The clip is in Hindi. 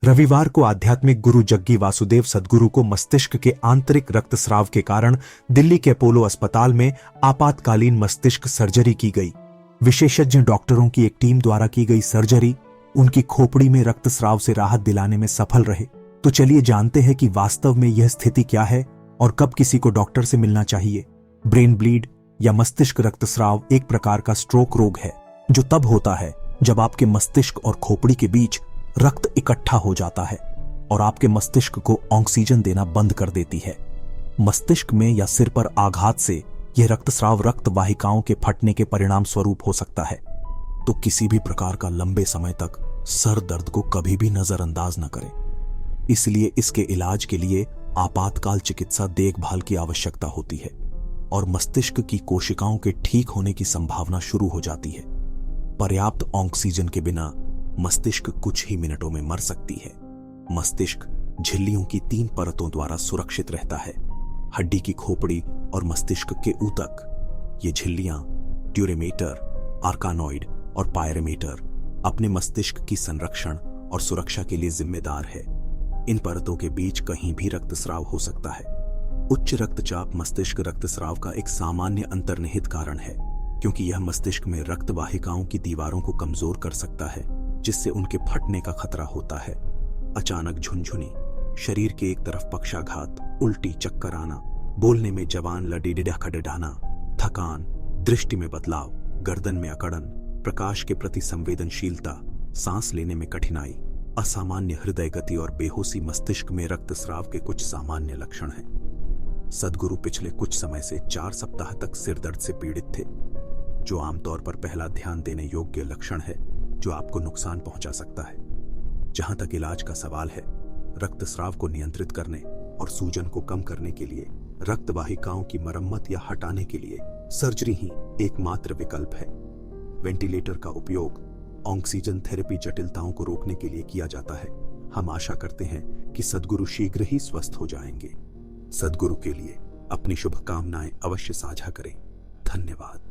रविवार को आध्यात्मिक गुरु जग्गी वासुदेव सद्गुरु को मस्तिष्क के आंतरिक रक्तस्राव के कारण दिल्ली के अपोलो अस्पताल में आपातकालीन मस्तिष्क सर्जरी की गई। विशेषज्ञ डॉक्टरों की एक टीम द्वारा की गई सर्जरी उनकी खोपड़ी में रक्तस्राव से राहत दिलाने में सफल रहे। तो चलिए जानते हैं कि वास्तव में यह स्थिति क्या है और कब किसी को डॉक्टर से मिलना चाहिए। ब्रेन ब्लीड या मस्तिष्क रक्तस्राव एक प्रकार का स्ट्रोक रोग है जो तब होता है जब आपके मस्तिष्क और खोपड़ी के बीच रक्त इकट्ठा हो जाता है और आपके मस्तिष्क को ऑक्सीजन देना बंद कर देती है। मस्तिष्क में या सिर पर आघात से यह रक्तस्राव रक्त वाहिकाओं के फटने के परिणाम स्वरूप हो सकता है। तो किसी भी प्रकार का लंबे समय तक सर दर्द को कभी भी नजरअंदाज न करें। इसलिए इसके इलाज के लिए आपातकाल चिकित्सा देखभाल की आवश्यकता होती है और मस्तिष्क की कोशिकाओं के ठीक होने की संभावना शुरू हो जाती है। पर्याप्त ऑक्सीजन के बिना मस्तिष्क कुछ ही मिनटों में मर सकती है। मस्तिष्क झिल्लियों की 3 परतों द्वारा सुरक्षित रहता है, हड्डी की खोपड़ी और मस्तिष्क के ऊतक। ये झिल्लियां ट्यूरेमेटर, आर्कानॉइड और पायरेमेटर अपने मस्तिष्क की संरक्षण और सुरक्षा के लिए जिम्मेदार है। इन परतों के बीच कहीं भी रक्तस्राव हो सकता है। उच्च रक्तचाप मस्तिष्क रक्तस्राव का एक सामान्य अंतर्निहित कारण है, क्योंकि यह मस्तिष्क में रक्त वाहिकाओं की दीवारों को कमजोर कर सकता है, जिससे उनके फटने का खतरा होता है। अचानक झुनझुनी, शरीर के एक तरफ पक्षाघात, उल्टी, चक्कर आना, बोलने में जबान लड़खड़ाना, थकान, दृष्टि में बदलाव, गर्दन में अकड़न, प्रकाश के प्रति संवेदनशीलता, सांस लेने में कठिनाई, असामान्य हृदय गति और बेहोशी मस्तिष्क में रक्तस्राव के कुछ सामान्य लक्षण हैं। सद्गुरु पिछले कुछ समय से 4 सप्ताह तक सिर दर्द से पीड़ित थे, जो आमतौर पर पहला ध्यान देने योग्य लक्षण है जो आपको नुकसान पहुंचा सकता है। जहां तक इलाज का सवाल है, रक्तस्राव को नियंत्रित करने और सूजन को कम करने के लिए रक्त वाहिकाओं की मरम्मत या हटाने के लिए सर्जरी ही एकमात्र विकल्प है। वेंटिलेटर का उपयोग ऑक्सीजन थेरेपी जटिलताओं को रोकने के लिए किया जाता है। हम आशा करते हैं कि सद्गुरु शीघ्र ही स्वस्थ हो जाएंगे। सद्गुरु के लिए अपनी शुभकामनाएं अवश्य साझा करें। धन्यवाद।